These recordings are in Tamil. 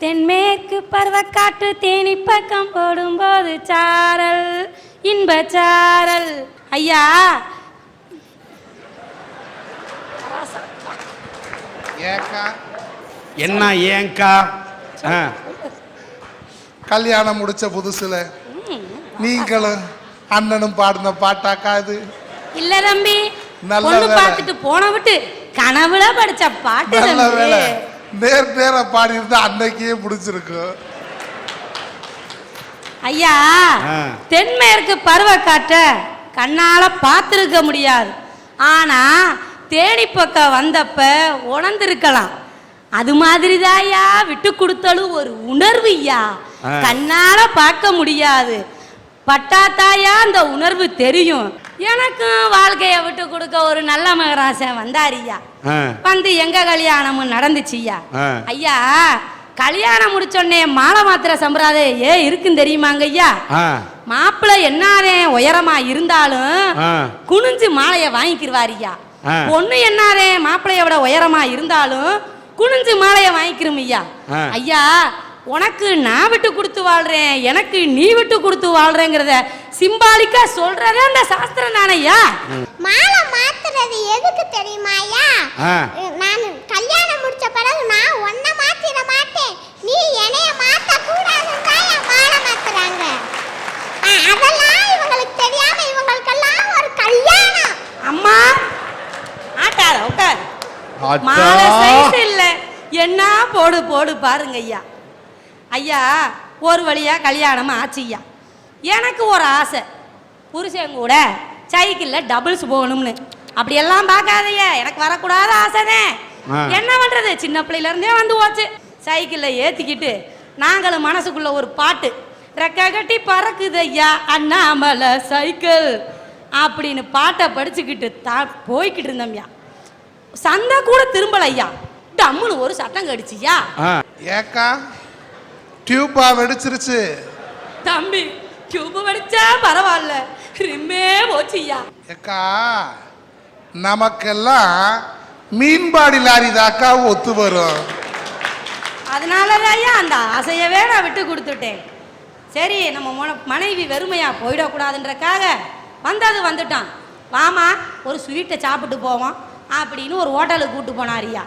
தென்மேற்கு பருவக்காற்று தேனி பக்கம் போடும்போது சாரல் இன்ப சாரல். ஐயா என்ன ஏங்கா? கல்யாணம் முடிச்ச புதுசுல நீங்களும் அண்ணனும் பாடின பாட்டாக்கா இது? இல்ல தம்பி, பொண்ணு பார்த்துட்டு போன விட்டு கனவுல படிச்ச பாட்டு. நல்ல வேலை, நேர பாடி இருந்தா அன்னைக்கே பிடிச்சிருக்கு. ஐயா, தென்மேற்கு பருவக்காற்ற கண்ணால பார்த்திருக்க முடியாது, ஆனா தேனி பக்கம் வந்தப்ப உணர்ந்திருக்கலாம். அது மாதிரிதாயா விட்டு கொடுத்தாலும் ஒரு உணர்வு ஐயா, கண்ணால பார்க்க முடியாது, பட்டாத்தாயா அந்த உணர்வு தெரியும். எனக்கும் வாழ்க்கைய விட்டு கொடுக்க ஒரு நல்ல மகராசன் வந்தாரியா, வந்து எங்க கல்யாணமும் நடந்துச்சுயா. ஐயா, கல்யாணம் முடிச்சோடனே மாலை மாத்திர சம்பிரதாயம் இருக்குன்னு தெரியுமாங்க ஐயா? மாப்பிள்ளை என்னாரே உயரமா இருந்தாலும் குனிஞ்சு மாலைய வாங்கிக்கிருவாரியா. பொண்ணு என்னாரே மாப்பிள்ளைய விட உயரமா இருந்தாலும் குனிஞ்சு மாலைய வாங்கிக்கிறோம் ஐயா. ஐயா, உனக்கு நான் விட்டு கொடுத்து வாழ்றேன், எனக்கு நீ விட்டு கொடுத்து வாழ்றேங்கிறத சிம்பாலிக்கா சொல்றதே அந்த சாஸ்திரம் தானையா. மாலை மாத்துறது எதுக்கு தெரியுமா ஐயா? நான் கல்யாணம் முடிச்ச பிறகு நான் உன்னை மாத்திர மாட்டேன், நீ என்னைய மாத்த கூடாதுன்னு மாலை மாத்துறாங்க. அதெல்லாம் இவங்களுக்கு தெரியாம இவங்களுக்கெல்லாம் ஒரு கல்யாணம். அம்மா ஆட்டார உட்கார், மாலை சைஸ் இல்ல என்ன போடு போடு பாருங்க ஐயா. ஐயா, ஒரு வழியா கல்யாணம் ஆச்சு ஐயா. எனக்கு ஒரு ஆசை, புருஷன் கூட சைக்கிளில் டபுள்ஸ் போகணும்னு. அப்படியெல்லாம் பார்க்காதைய, எனக்கு வரக்கூடாத ஆசைனே. என்ன பண்றது, சின்ன பிள்ளையில இருந்தே வந்து போச்சு. சைக்கிளில் ஏற்றிக்கிட்டு நாங்களும் மனசுக்குள்ள ஒரு பாட்டு, ரெக்க கட்டி பறக்குது ஐயா அண்ணாமலை சைக்கிள் அப்படின்னு பாட்டை படிச்சுக்கிட்டு போய்கிட்டு இருந்தோம்யா. சந்தை கூட திரும்பல ஐயா, டம்முன்னு ஒரு சட்டம் கடிச்சியா. ஏக்கா டியூபா வெடிச்சிருச்சு தம்பி, டியூப் வெடிச்சா பரவாயில்ல, ரிம்மே போச்சுயா. ஏக்கா, நமக்கெல்லாம் மீன்பாடி லாரி தாக்கா ஒத்து வரும். அதனாலதான் அந்த ஆசையவே நான் விட்டு கொடுத்துட்டேன். சரி, நம்ம மனைவி வெறுமையா போயிடக்கூடாதுன்றக்காக வந்தது வந்துட்டான். வாமா ஒரு ஸ்வீட்டை சாப்பிட்டு போவோம் அப்படின்னு ஒரு ஹோட்டலுக்கு கூட்டு போனாரியா.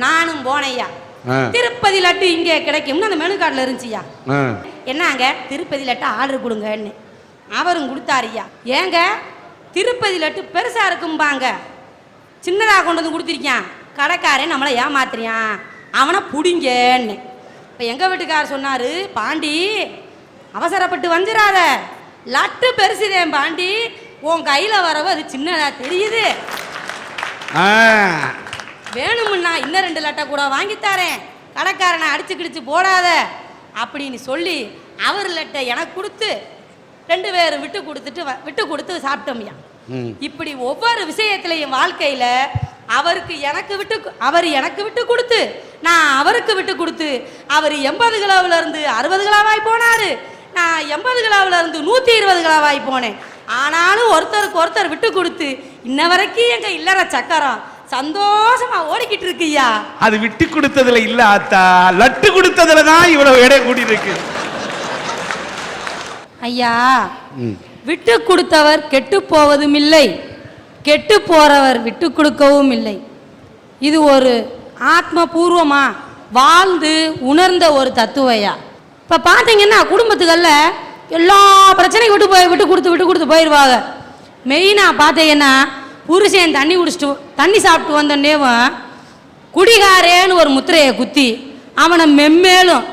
நானும் போனையா. திருப்பதி லட்டு இங்கே கிடைக்கும்னு அந்த மெனு கார்டில் இருந்துச்சியா. என்னங்க திருப்பதி லட்டு ஆர்டர் கொடுங்கன்னு அவரும் கொடுத்தாரியா. ஏங்க திருப்பதி லட்டு பெருசா இருக்கும்பாங்க, சின்னதாக கொண்டு வந்து கொடுத்துருக்கான் கடைக்காரன், நம்மளை ஏமாத்துறியான், அவனை புடிங்கன்னு. இப்போ எங்கள் வீட்டுக்காரர் சொன்னார், பாண்டி அவசரப்பட்டு வந்துடாத, லட்டு பெருசுதேன் பாண்டி, உன் கையில் வரவ அது சின்னதா தெரியுது, வேணுமுன்னா இன்னும் 2 லட்டை கூட வாங்கித்தாரேன், கடைக்காரனை அடிச்சு கிடிச்சு போடாத அப்படின்னு சொல்லி அவர் லட்டை எனக்கு கொடுத்து 2 பேரும் விட்டு கொடுத்து சாப்பிட்டோம்யா. இப்படி ஒவ்வொரு விஷயத்திலையும் வாழ்க்கையில அவர் எனக்கு விட்டு கொடுத்து நான் அவருக்கு விட்டு கொடுத்து, அவர் 80 கிலோவில இருந்து 60 கிலோவாய் போனாரு, நான் 80 கிலோவில இருந்து 120 கிலோவாய் போனேன். ஆனாலும் ஒருத்தருக்கு ஒருத்தர் விட்டு கொடுத்து இன்ன வரைக்கும் எங்க இல்லற சக்கரம் சந்தோஷமா ஓடிக்கிட்டு இருக்குயா. அது விட்டு கொடுத்ததுல இல்ல ஆத்தா, லட்டு கொடுத்ததுல தான் இவ்வளவு எடை கூடி இருக்கு. ஐயா, விட்டு கொடுத்தவர் கெட்டு போவதும் இல்லை, கெட்டு போறவர் விட்டு கொடுக்கவும் இல்லை. இது ஒரு ஆத்மபூர்வமா வாழ்ந்து உணர்ந்த ஒரு தத்துவையா. இப்ப பாத்தீங்கன்னா குடும்பத்துக்கள்ல எல்லா பிரச்சனையும் விட்டு கொடுத்து போயிடுவாங்க. மெயினா பாத்தீங்கன்னா புருஷன் தண்ணி சாப்பிட்டு வந்தோடனேவும் குடிகாரேன்னு ஒரு முத்திரையை குத்தி அவனை மெம்மேலும்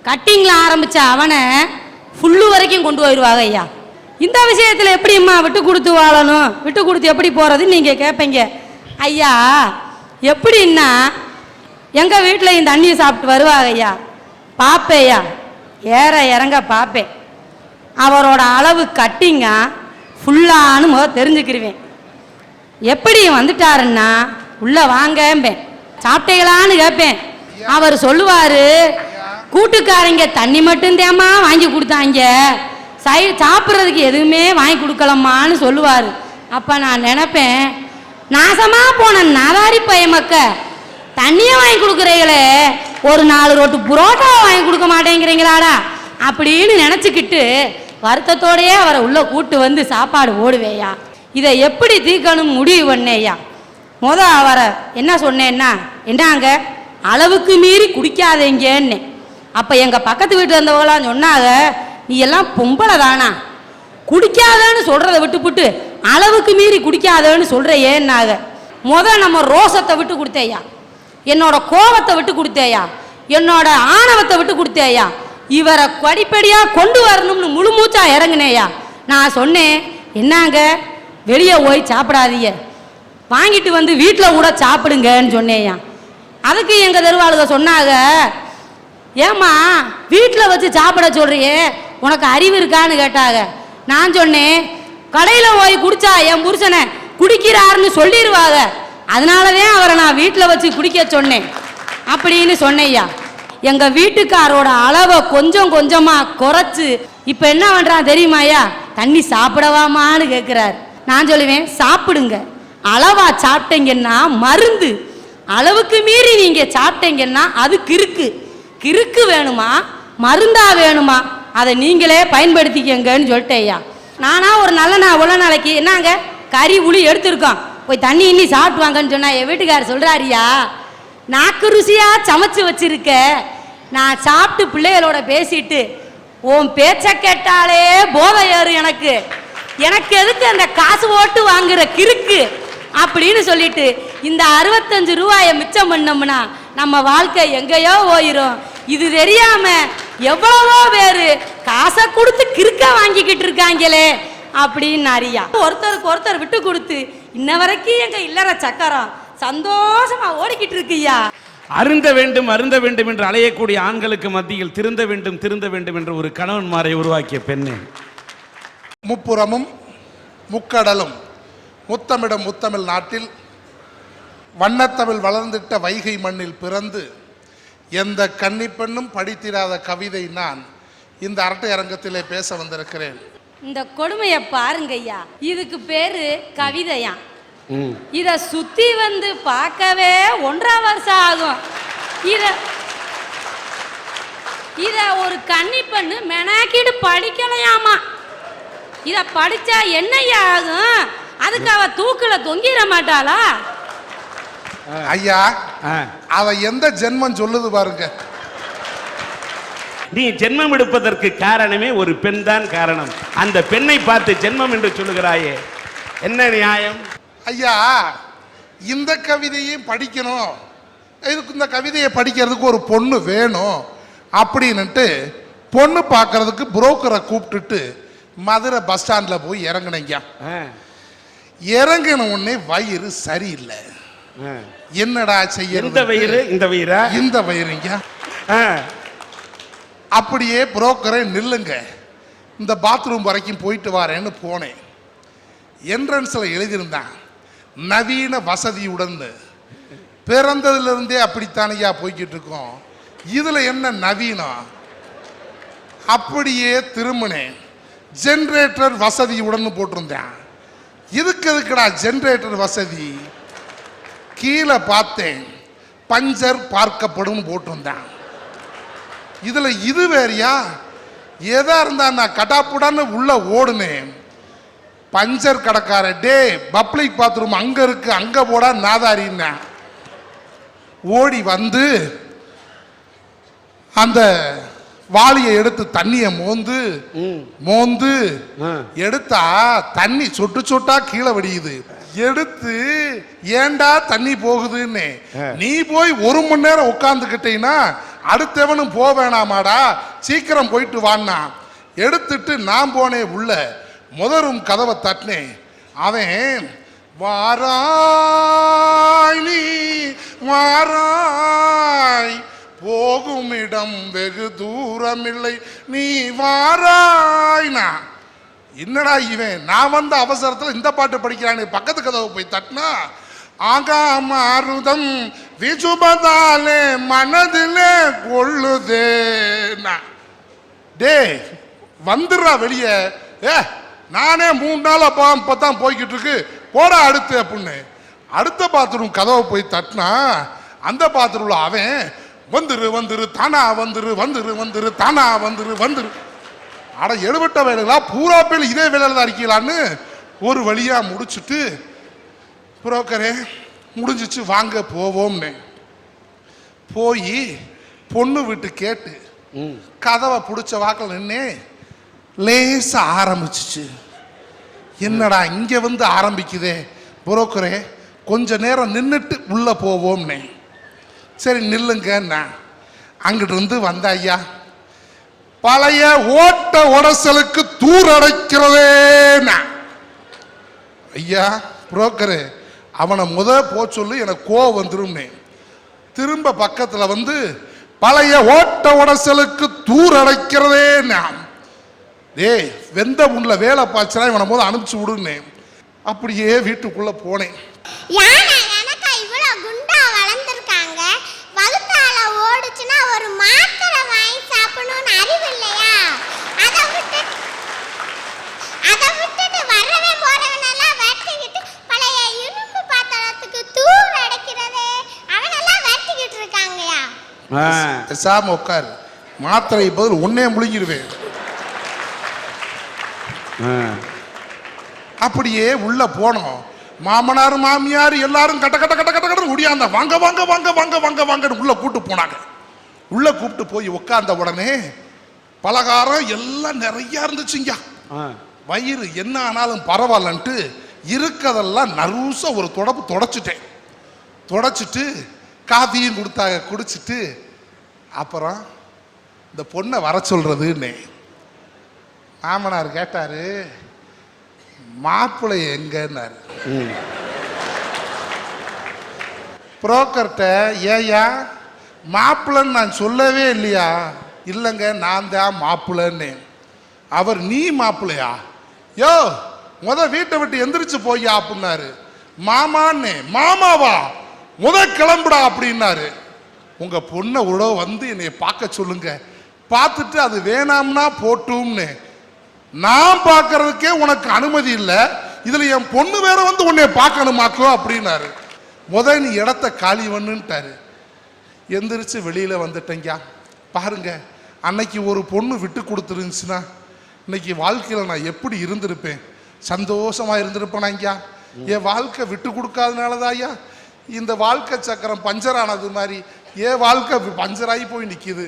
கட்டிங்கில் ஆரம்பிச்ச அவனை ஃபுல்லு வரைக்கும் கொண்டு போயிடுவாங்க ஐயா. இந்த விஷயத்தில் எப்படிம்மா விட்டு கொடுத்து வாழணும், விட்டு கொடுத்து எப்படி போகிறதுன்னு நீங்கள் கேட்பீங்க. ஐயா, எப்படின்னா எங்கள் வீட்டில் தண்ணியை சாப்பிட்டு வருவாங்க ஐயா, பார்ப்பேயா ஏற இறங்க பார்ப்பேன், அவரோட அளவு கட்டிங்க ஃபுல்லான்னு தெரிஞ்சுக்கிருவேன். எப்படி வந்துட்டாருன்னா உள்ள வாங்கம்பேன், சாப்பிட்டீங்களான்னு கேட்பேன். அவர் சொல்லுவாரு, கூட்டுக்காரங்க தண்ணி மட்டும்தேம்மா வாங்கி கொடுத்தாங்க, சாப்பிட்றதுக்கு எதுவுமே வாங்கி கொடுக்கலம்மான்னு சொல்லுவார். அப்போ நான் நினைப்பேன், நாசமாக போன நாதாரி பையமக்க தண்ணியை வாங்கி கொடுக்குறீங்களே, ஒரு 4 ரோட்டு புரோட்டா வாங்கி கொடுக்க மாட்டேங்கிறீங்களாடா அப்படின்னு நினச்சிக்கிட்டு வருத்தத்தோடையே அவரை உள்ளே கூட்டு வந்து சாப்பாடு ஓடுவேயா. இதை எப்படி தீர்க்கணும் முடிவு பண்ணேயா. அவரை என்ன சொன்னேன்னா, என்னங்க அளவுக்கு மீறி குடிக்காதீங்கன்னு. அப்போ எங்கள் பக்கத்து வீட்டில் இருந்தவங்களாம் சொன்னாங்க, நீ எல்லாம் பொம்பளை தானா, குடிக்காதன்னு சொல்கிறத விட்டுப்புட்டு அளவுக்கு மீறி குடிக்காதன்னு சொல்கிற ஏன்னாங்க. நம்ம ரோசத்தை விட்டு கொடுத்தேயா, என்னோட கோபத்தை விட்டு கொடுத்தேயா, என்னோட ஆணவத்தை விட்டு கொடுத்தேயா, இவரை படிப்படியாக கொண்டு வரணும்னு முழு மூச்சா இறங்குனேயா. நான் சொன்னேன், என்னங்க வெளியே போய் சாப்பிடாதீங்க, வாங்கிட்டு வந்து வீட்டில் கூட சாப்பிடுங்கன்னு சொன்னேயா. அதுக்கு எங்கள் தெருவாளுக சொன்னாங்க, ஏம்மா வீட்டில் வச்சு சாப்பிட சொல்றியே, உனக்கு அறிவு இருக்கான்னு கேட்டாங்க. நான் சொன்னேன், கடையில் போய் குடிச்சா என் புருஷனை குடிக்கிறாருன்னு சொல்லிடுவாங்க, அதனாலதான் அவரை நான் வீட்டில் வச்சு குடிக்க சொன்னேன் அப்படின்னு சொன்னேயா. எங்கள் வீட்டுக்காரோட அளவை கொஞ்சம் கொஞ்சமாக குறைச்சு இப்போ என்ன பண்ணுறான் தெரியுமாயா, தண்ணி சாப்பிடவாமான்னு கேட்குறாரு. நான் சொல்லுவேன், சாப்பிடுங்க, அளவா சாப்பிட்டீங்கன்னா மருந்து, அளவுக்கு மீறி நீங்கள் சாப்பிட்டீங்கன்னா அது கிறுக்கு வேணுமா மருந்தா வேணுமா, அதை நீங்களே பயன்படுத்திக்கங்கன்னு சொல்லிட்டேயா. நானா ஒரு உள்ள நாளைக்கு என்னங்க கறி உளி எடுத்துருக்கோம், போய் தண்ணி இன்னி சாப்பிட்டு வாங்கன்னு சொன்னா என் வீட்டுக்காரர் சொல்கிறாரியா, நாக்கு ருசியாக சமைச்சு வச்சிருக்க, நான் சாப்பிட்டு பிள்ளைகளோட பேசிட்டு உன் பேச்ச கேட்டாலே போதை ஏறும் எனக்கு எதுக்கு அந்த காசு போட்டு வாங்குற கிறுக்கு அப்படின்னு சொல்லிட்டு இந்த 65 ரூபாயை மிச்சம் பண்ணோம்னா நம்ம வாழ்க்கை எங்கேயோ போயிடும். இது தெரியாம எவ்வளவோ பேரு காசை கொடுத்து கிறுக்க வாங்கிக்கிட்டு இருக்காங்களே அப்படின்னு அறியா. ஒருத்தருக்கு விட்டு கொடுத்து இன்ன வரைக்கும் எங்க இல்லற சக்கரம் சந்தோஷமா ஓடிக்கிட்டு இருக்குயா. அருந்த வேண்டும் என்று அலையக்கூடிய ஆண்களுக்கு மத்தியில் திருந்த வேண்டும் என்ற ஒரு கணவன்மாரை உருவாக்கிய பெண்ணே. முப்புறமும் முக்கடலும் முத்தமிடம் முத்தமிழ் நாட்டில் வண்ணத்தமிழ் வளர்ந்திட்ட வைகை மண்ணில் பிறந்து எந்த கன்னிப்பெண்ணும் படித்திராத கவிதை நான் இந்த அரட்டை அரங்கத்திலே பேச வந்திருக்கிறேன். இந்த கொடுமையை பாருங்கய்யா, இதுக்கு பேரு கவிதையா. இத சுத்தி வந்து பார்க்கவே 1.5 வருஷம் ஆகும். இத ஒரு கன்னி பெண்ணு மெனாக்கிட்டு படிக்கலையாமா. இத படிச்சா என்னையா ஆகும், அதுக்கு அவ தூக்குல தொங்கிட மாட்டாளா? ஐயா, அவ எந்த ஜென்மம் சொல்லுது பாருங்க. நீ ஜென்மம் எடுப்பதற்கு காரணமே ஒரு பெண் தான் காரணம். அந்த பெண்ணை பார்த்து ஜென்மம் என்று சொல்லுகிறாயே, என்ன நியாயம்? ஐயா, இந்த கவிதையும் படிக்கணும், இதுக்கு இந்த கவிதையை படிக்கிறதுக்கு ஒரு பொண்ணு வேணும் அப்படின்னுட்டு பொண்ணு பார்க்கறதுக்கு புரோக்கரை கூப்பிட்டுட்டு மதுரை பஸ் ஸ்டாண்டில் போய் இறங்கினீங்க. இறங்கின உடனே வயிறு சரியில்லை. என்னடா செய்ய, இந்த வயிறுங்க. அப்படியே புரோக்கரை நில்லுங்க, இந்த பாத்ரூம் வரைக்கும் போயிட்டு வரேன்னு போனேன். என்ட்ரன்ஸில் எழுதியிருந்தான் நவீன வசதியுடன். பிறந்ததுலேருந்தே அப்படித்தானையா போய்கிட்டு இருக்கோம், இதில் என்ன நவீனம்? அப்படியே திரும்பினேன், ஜென்ரேட்டர் வசதியுடன் போட்டிருந்தேன். இதுக்கு எதுக்குடா ஜென்ரேட்டர் வசதி? கீழே பார்த்தேன், பஞ்சர் பார்க்கப்படும் போட்டிருந்தேன். இதில் இது வேறையா? எதா இருந்தா நான் கட்டாப்புடான்னு உள்ள ஓடுனேன். பஞ்சர் கடைக்கார, டே பப்ளிக் பாத்ரூம் அங்க இருக்கு, அங்க போடா நாதாரின்னா. ஓடி வந்து அந்த வாளியை எடுத்து தண்ணியை மோந்து எடுத்தா தண்ணி சொட்டு சொட்டா கீழே வடியுது. எடுத்து ஏண்டா தண்ணி போகுதுன்னு, நீ போய் 1 மணி நேரம் உட்காந்துக்கிட்டீங்கன்னா அடுத்தவனும் போக வேணாமாடா, சீக்கிரம் போயிட்டு வான்னா. எடுத்துட்டு நான் போனேன் உள்ள, முதரும் கதவை தட்டினேன். அவன் வாராய் நீ வாராய், போகும் இடம் வெகு தூரம் இல்லை, நீ வாராய்னா. என்னடா இவன், நான் வந்த அவசரத்தில் இந்த பாட்டு படிக்கிறானே. பக்கத்து கதவை போய் தட்டினா, ஆகாமருதம் விசுபதாலே மனதிலே கொள்ளுதேனா. டே வந்துடுறா வெளியே, நானே 3 நாள் அப்பதான் போய்கிட்டு இருக்கு, போடா அடுத்து அப்படின்னு. அடுத்த பாத்ரூம் கதவை போய் தட்டினா, அந்த பாத்ரூம்ல அவன் வந்துரு வந்துரு தானா வந்துரு வந்துரு வந்துரு தானா வந்துரு வந்துரு. அட எடுபட்ட வேலைகளா, பூரா பேர் இதே வேலையில தான் இருக்கீங்களான்னு ஒரு வழியா முடிச்சுட்டு, புரோக்கரே முடிஞ்சிச்சு வாங்க போவோம்னு போய் பொண்ணு வீட்டு கேட்டு கதவை பிடிச்ச வாக்கில் நின்று லேசா ஆரம்பிச்சிச்சு. என்னடா இங்க வந்து ஆரம்பிக்குதே, புரோக்கரே கொஞ்ச நேரம் நின்றுட்டு உள்ள போவோம்னே. சரி நில்லுங்க. அங்கிட்டு இருந்து வந்த ஐயா, பழைய ஓட்ட உடசலுக்கு தூரடைக்கிறதே. ஐயா புரோக்கரு, அவனை போ சொல்லு, எனக்கு கோவம் வந்துரும்னே. திரும்ப பக்கத்துல வந்து பழைய ஓட்ட உடசலுக்கு தூரடைக்கிறதே. டேய் வெந்த முன்ல வேலை பாய்ச்சா இவனை போது அனுப்பிச்சு விடுன்னு அப்படியே வீட்டுக்குள்ள போனேன். ஒரு மாத்திரை வாங்கி சாப்பிடணும்னு அறிவு இல்லையா? அதை விட்டுட்டு வரவே போறவனெல்லாம் வெட்டிக்கிட்டு பழைய இரும்பு பாத்திரத்துக்கு தூர் அடைக்கிறது அவனெல்லாம் வெட்டிக்கிட்டு இருக்காங்கயா. சாம உட்காரு, மாத்திரை பதில் ஒன்னே முழுங்கிடுவேன். அப்படியே உள்ள போனோம். மாமனார் மாமியார் எல்லாரும் கட்ட கட்ட கட்ட கட்ட கட்ட முடியாத வாங்க வாங்க வாங்க வாங்க வாங்க வாங்க உள்ள கூட்டு போனாங்க. உள்ள கூப்பிட்டு போய் உட்கார்ந்த உடனே பலகாரம் எல்லாம் நிறைய இருந்துச்சுங்க. வயிறு என்ன ஆனாலும் பரவாயில்லன்ட்டு இருக்கதெல்லாம் நறுசா ஒரு தொடப்பு தொடச்சிட்டேன். தொடச்சிட்டு காஃபியும் கொடுத்தாங்க, குடிச்சிட்டு அப்புறம் இந்த பொண்ணை வர சொல்றதுன்னு மாமனார் கேட்டாரு, மாப்பிள்ளை எங்கன்னாரு. புரோக்கர்கிட்ட ஏயா மாப்பிள்ளைன்னு நான் சொல்லவே இல்லையா? இல்லைங்க நான் தான் மாப்பிள்ளைன்னு. அவர் நீ மாப்பிள்ளையா? யோ வீட்டை விட்டு எந்திரிச்சு போய்யா அப்படின்னாரு. மாமான்னு. மாமாவா? கிளம்புடா அப்படின்னாரு. உங்க பொண்ணை உடவு வந்து என்னை பார்க்க சொல்லுங்க, பார்த்துட்டு அது வேணாம்னா போட்டும்னு. நான் பார்க்கறதுக்கே உனக்கு அனுமதி இல்லை, இதுல என் பொண்ணு வேற வந்து உன்னை பார்க்கணுமாக்கோ அப்படின்னாரு. நீ இடத்த காலி பண்ணுட்டாரு. எந்திரிச்சு வெளியில வந்துட்டேங்க. பாருங்க, அன்னைக்கு ஒரு பொண்ணு விட்டு கொடுத்துருந்துச்சுன்னா இன்னைக்கு வாழ்க்கையில நான் எப்படி இருந்திருப்பேன், சந்தோஷமா இருந்திருப்பேனாங்க. என் வாழ்க்கை விட்டு கொடுக்காதனாலதான் ஐயா இந்த வாழ்க்கை சக்கரம் பஞ்சர் ஆனது மாதிரி என் வாழ்க்கை பஞ்சராகி போய் நிக்குது.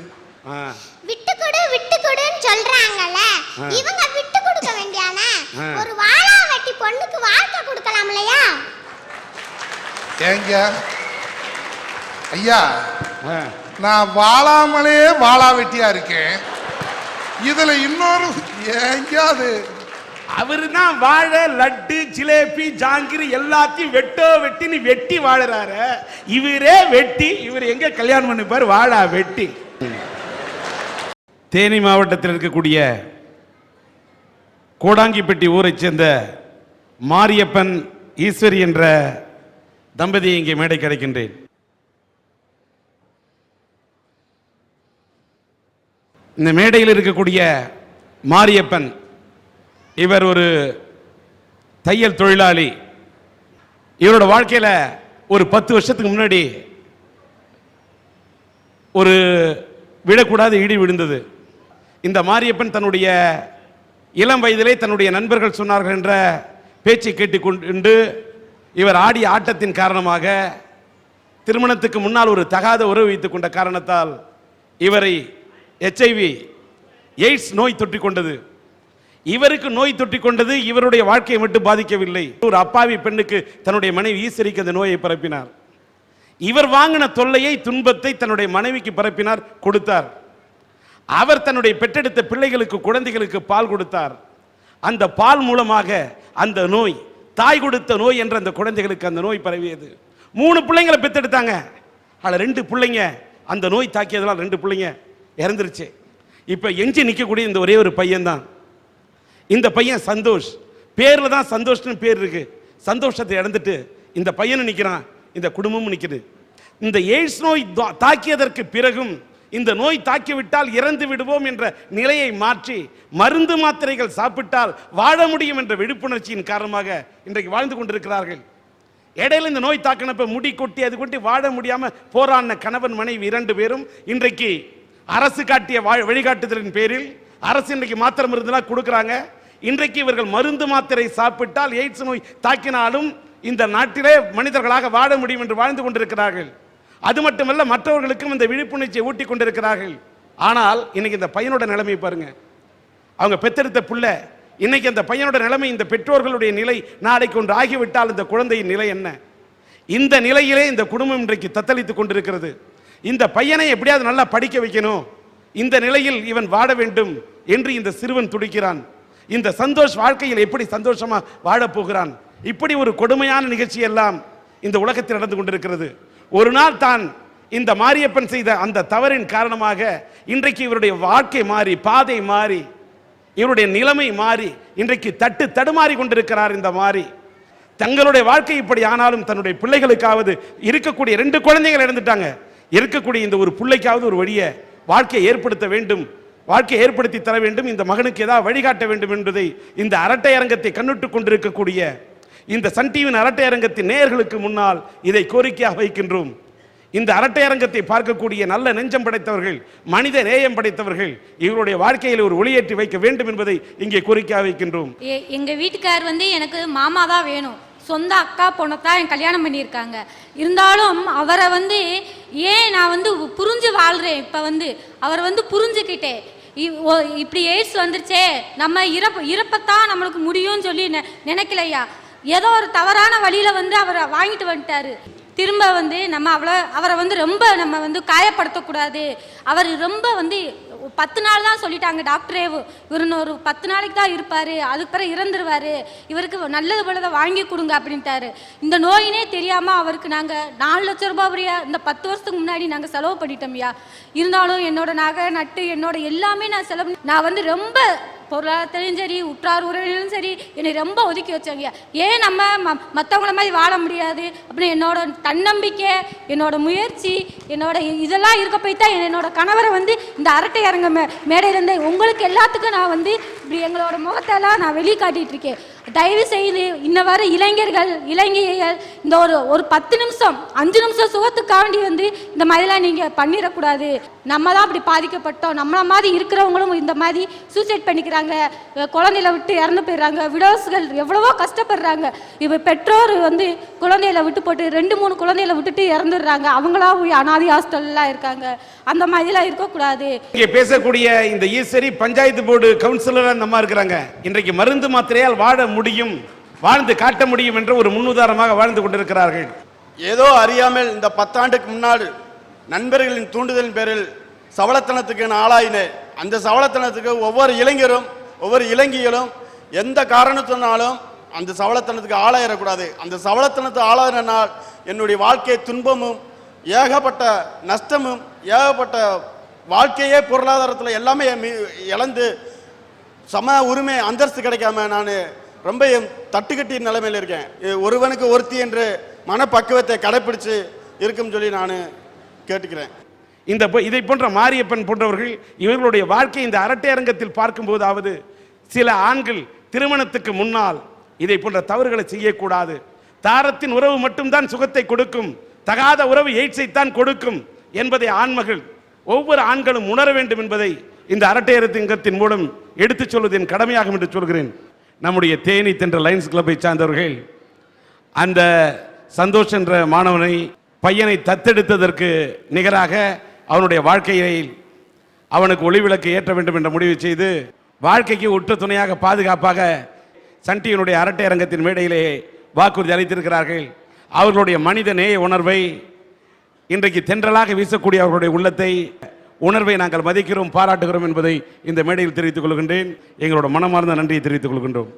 விட்டு கொடுன்னு சொல்றாங்கல்ல, இவங்க விட்டு கொடுக்க வேண்டியானே. ஒரு வாழா வெட்டி பொண்ணுக்கு வாழ்க்கை கொடுக்கலாம் இல்லையா? ஏங்க ஐயா, நான் வாழாமலே வாழா வெட்டியா இருக்கேன். இதுல இன்னொரு ஏங்க அது அவரு தான் வாழை லட்டு ஜிலேபி ஜாங்கிரி எல்லாத்தையும் வெட்டின்னு வெட்டி வாழறாரு. இவரே வெட்டி, இவர் எங்க கல்யாணம் பண்ணிப்பாரு? வாழா வெட்டி. தேனி மாவட்டத்தில் இருக்கக்கூடிய கோடாங்கிப்பட்டி ஊரை சேர்ந்த மாரியப்பன் ஈஸ்வரி என்ற தம்பதியை இங்கே மேடை கிடைக்கின்றேன். இந்த மேடையில் இருக்கக்கூடிய மாரியப்பன் இவர் ஒரு தையல் தொழிலாளி. இவரோட வாழ்க்கையில ஒரு 10 வருஷத்துக்கு முன்னாடி ஒரு விடக்கூடாத இடி விழுந்தது. இந்த மாரியப்பன் தன்னுடைய இளம் வயதிலே தன்னுடைய நண்பர்கள் சொன்னார்கள் என்ற பேச்சை கேட்டுக்கொண்டு இவர் ஆடிய ஆட்டத்தின் காரணமாக திருமணத்துக்கு முன்னால் ஒரு தகாத உறவு வைத்துக் கொண்ட காரணத்தால் இவரை HIV எய்ட்ஸ் நோய் தொற்றிக் கொண்டது. இவருக்கு நோய் தொற்றிக் கொண்டது இவருடைய வாழ்க்கையை மட்டும் பாதிக்கவில்லை. ஒரு அப்பாவி பெண்ணுக்கு தன்னுடைய மனைவி ஈஸ்வரிக்கு அந்த நோயை பரப்பினார். இவர் வாங்கின தொல்லையை துன்பத்தை தன்னுடைய மனைவிக்கு பரப்பினார், கொடுத்தார். அவர் தன்னுடைய பெற்றெடுத்த பிள்ளைகளுக்கு குழந்தைகளுக்கு பால் கொடுத்தார். அந்த பால் மூலமாக அந்த நோய், தாய் கொடுத்த நோய் என்ற அந்த குழந்தைகளுக்கு அந்த நோய் பரவியது. 3 பிள்ளைங்களை பெற்றெடுத்தாங்க. அதில் 2 பிள்ளைங்க அந்த நோய் தாக்கியதெல்லாம் 2 பிள்ளைங்க இறந்துருச்சு. இப்போ எஞ்சி நிற்கக்கூடிய இந்த ஒரே ஒரு பையன் தான். இந்த பையன் சந்தோஷ், பேர்ல தான் சந்தோஷ்னு பேர் இருக்கு. சந்தோஷத்தை இழந்துட்டு இந்த பையனும் நிற்கிறான், இந்த குடும்பமும் நிற்குது. இந்த எய்ட்ஸ் நோய் தாக்கியதற்கு பிறகும் இந்த நோய் தாக்கிவிட்டால் இறந்து விடுவோம் என்ற நிலையை மாற்றி மருந்து மாத்திரைகள் சாப்பிட்டால் வாழ முடியும் என்ற விழிப்புணர்ச்சியின் காரணமாக இன்றைக்கு வாழ்ந்து கொண்டிருக்கிறார்கள். இடையில இந்த நோய் தாக்கினப்ப முடி கொட்டி அது கொட்டி வாழ முடியாம போராடின கணவன் மனைவி 2 பேரும் இன்றைக்கு அரசு காட்டிய வழிகாட்டுதலின் பேரில் அரசு இன்றைக்கு மாத்திரை மருந்துலாம் கொடுக்குறாங்க. இன்றைக்கு இவர்கள் மருந்து மாத்திரை சாப்பிட்டால் எய்ட்ஸ் நோய் தாக்கினாலும் இந்த நாட்டிலே மனிதர்களாக வாழ முடியும் என்று வாழ்ந்து கொண்டிருக்கிறார்கள். அது மட்டுமல்ல, மற்றவர்களுக்கும் இந்த விழிப்புணர்ச்சியை ஊட்டி கொண்டிருக்கிறார்கள். ஆனால் இன்னைக்கு இந்த பையனோட நிலைமை பாருங்க. அவங்க பெத்தெடுத்த புள்ள, இன்னைக்கு அந்த பையனோட நிலைமை, இந்த பெற்றோர்களுடைய நிலை நாளைக்கு ஒன்று ஆகிவிட்டால் இந்த குழந்தையின் நிலை என்ன? இந்த நிலையிலே இந்த குடும்பம் இன்றைக்கு தத்தளித்துக் கொண்டிருக்கிறது. இந்த பையனை எப்படியாவது நல்லா படிக்க வைக்கணும், இந்த நிலையில் இவன் வாழ வேண்டும் என்று இந்த சிறுவன் துடிக்கிறான். இந்த சந்தோஷ் வாழ்க்கையில் எப்படி சந்தோஷமா வாழப் போகிறான்? இப்படி ஒரு கொடுமையான நிகழ்ச்சி எல்லாம் இந்த உலகத்தில் நடந்து கொண்டிருக்கிறது. ஒரு நாள் தான் இந்த மாரியப்பன் செய்த அந்த தவறின் காரணமாக இன்றைக்கு இவருடைய வாழ்க்கை மாறி, பாதை மாறி, இவருடைய நிலைமை மாறி இன்றைக்கு தடுமாறி கொண்டிருக்கிறார். இந்த மாறி தங்களுடைய வாழ்க்கை இப்படி ஆனாலும் தன்னுடைய பிள்ளைகளுக்காவது, இருக்கக்கூடிய 2 குழந்தைகள் இழந்துட்டாங்க, இருக்கக்கூடிய இந்த ஒரு பிள்ளைக்காவது ஒரு வழியை வாழ்க்கையை ஏற்படுத்த வேண்டும், வாழ்க்கையை ஏற்படுத்தி தர வேண்டும், இந்த மகனுக்கு ஏதாவது வழிகாட்ட வேண்டும் என்பதை இந்த அரட்டை அரங்கத்தை கண்ணுட்டுக் கொண்டிருக்கக்கூடிய இந்த சன் டிவியின் அரட்டை அரங்கத்தின் நேயர்களுக்கு முன்னால் இதை கோரிக்கையாக வைக்கின்றோம். இந்த அரட்டை அரங்கத்தை பார்க்கக்கூடிய நல்ல நெஞ்சம் படைத்தவர்கள், மனித நேயம் படைத்தவர்கள் இவருடைய வாழ்க்கையில் ஒரு ஒளியேற்றி வைக்க வேண்டும் என்பதை இங்கே கோரிக்கையாக வைக்கின்றோம். எங்க வீட்டுக்கார் எனக்கு மாமா தான் வேணும், சொந்த அக்கா பொண்ணை தான் என் கல்யாணம் பண்ணியிருக்காங்க. இருந்தாலும் அவரை ஏன் நான் புரிஞ்சு வாழ்கிறேன். இப்போ அவரை புரிஞ்சுக்கிட்டேன். இப்படி எய்ட்ஸ் வந்துருச்சே, நம்ம இறப்பத்தான் நம்மளுக்கு முடியும்னு சொல்லி நினைக்கலையா. ஏதோ ஒரு தவறான வழியில் அவரை வாங்கிட்டு வந்துட்டாரு. திரும்ப நம்ம அவரை ரொம்ப நம்ம காயப்படுத்தக்கூடாது. அவர் ரொம்ப 10 நாள் தான் சொல்லிட்டாங்க டாக்டரே. இவர் ஒரு 10 நாளைக்கு தான் இருப்பார், அதுக்கு பிறகு இறந்துருவார், இவருக்கு நல்லது போலதை வாங்கி கொடுங்க அப்படின்ட்டாரு. இந்த நோயினே தெரியாமல் அவருக்கு நாங்கள் 4 லட்சம் ரூபாய் இந்த 10 வருஷத்துக்கு முன்னாடி நாங்கள் செலவு பண்ணிட்டோம்யா. இருந்தாலும் என்னோட நகை நட்டு என்னோட எல்லாமே நான் செலவு, நான் ரொம்ப பொருளாதாரத்திலையும் சரி உற்றார் உறவினரும் சரி என்னை ரொம்ப ஒதுக்கி வச்சாங்க. ஏன் நம்ம மற்றவங்கள மாதிரி வாழ முடியாது அப்படின்னு என்னோட தன்னம்பிக்கை, என்னோட முயற்சி, என்னோட இதெல்லாம் இருக்க போய் தான் என்னோட கணவரை இந்த அரட்டை அரங்க மேடையிலேருந்து உங்களுக்கு எல்லாத்துக்கும் நான் இப்படி எங்களோட முகத்தெல்லாம் நான் வெளியே காட்டிகிட்டு இருக்கேன். தயவு செய்து இன்ன வர இளைஞர்கள் இளைஞர்கள் இந்த ஒரு 10 நிமிஷம் 5 நிமிஷம் சுகத்துக்காண்டி இந்த மாதிரிலாம் நீங்கள் பண்ணிடக்கூடாது. நம்ம தான் அப்படி பாதிக்கப்பட்டோம். நம்மள மாதிரி இருக்கிறவங்களும் இந்த மாதிரி சூசைட் பண்ணிக்கிறாங்க, குழந்தையில விட்டு இறந்து போயிடுறாங்க, விடோஸ்கள் எவ்வளவோ கஷ்டப்படுறாங்க. இப்போ பெற்றோர் குழந்தையில விட்டு போட்டு 2-3 குழந்தையில விட்டுட்டு இறந்துடுறாங்க. அவங்களா போய் அனாதை ஹாஸ்டல்லாம் இருக்காங்க. அந்த மாதிரிலாம் இருக்கக்கூடாது. இங்கே பேசக்கூடிய இந்த ஈஸ்வரி பஞ்சாயத்து போர்டு கவுன்சிலர் அந்த மாதிரி இருக்கிறாங்க. இன்றைக்கு மருந்து மாத்திரையால் வாழ முடியும், வாழ்ந்து காட்ட முடியும் என்ற ஒரு முன்னுதாரணமாக வாழ்ந்து கொண்டிருக்கிறார்கள். ஏதோ அறியாமல் இந்த 10 ஆண்டுக்கு முன்னாடி நண்பர்களின் தூண்டுதலின் பேரில் சவளத்தனத்துக்கு நான் ஆளாயினேன். அந்த சவளத்தனத்துக்கு ஒவ்வொரு இளைஞரும் ஒவ்வொரு இளைஞர்களும் எந்த காரணத்தினாலும் அந்த சவளத்தனத்துக்கு ஆளாயிடக்கூடாது. அந்த சவளத்தனத்தை ஆளாயினால் என்னுடைய வாழ்க்கை துன்பமும் ஏகப்பட்ட நஷ்டமும் ஏகப்பட்ட வாழ்க்கையே பொருளாதாரத்தில் எல்லாமே இழந்து சம உரிமை அந்தஸ்து கிடைக்காம நான் ரொம்ப தட்டுக்கட்டி நிலைமையில் இருக்கேன். ஒருவனுக்கு ஒருத்தி என்று மனப்பக்குவத்தை கடைப்பிடிச்சு இருக்குன்னு சொல்லி நான் கேட்டுக்கிறேன். இதை போன்ற மாரியப்பன் போன்றவர்கள் இவர்களுடைய வாழ்க்கை இந்த அரட்டை அரங்கத்தில் பார்க்கும்போதாவது சில ஆண்கள் திருமணத்துக்கு முன்னால் இதை போன்ற தவறுகளை செய்யக்கூடாது. தாரத்தின் உறவு மட்டும்தான் சுகத்தை கொடுக்கும், தகாத உறவு எய்ட்ஸைத்தான் கொடுக்கும் என்பதை ஆண்மகள் ஒவ்வொரு ஆண்களும் உணர வேண்டும் என்பதை இந்த அரட்டை அரங்கத்தின் மூலம் எடுத்துச் சொல்வது என் கடமையாகும் என்று சொல்கிறேன். நம்முடைய தேனி தென்ற லைன்ஸ் கிளப்பை சார்ந்தவர்கள் அந்த சந்தோஷ் என்ற மாணவனை பையனை தத்தெடுத்ததற்கு நிகராக அவனுடைய வாழ்க்கையை அவனுக்கு ஒளிவிளக்கு ஏற்ற வேண்டும் என்ற முடிவு செய்து வாழ்க்கைக்கு உற்ற துணையாக பாதுகாப்பாக சன் டிவியினுடைய அரட்டை அரங்கத்தின் மேடையிலே வாக்குறுதி அளித்திருக்கிறார்கள். அவர்களுடைய மனித நேய உணர்வை இன்றைக்கு தென்றலாக வீசக்கூடிய அவர்களுடைய உள்ளத்தை உணர்வை நாங்கள் மதிக்கிறோம், பாராட்டுகிறோம் என்பதை இந்த மேடையில் தெரிவித்துக் கொள்கின்றேன். எங்களோட மனமார்ந்த நன்றியை தெரிவித்துக் கொள்கின்றோம்.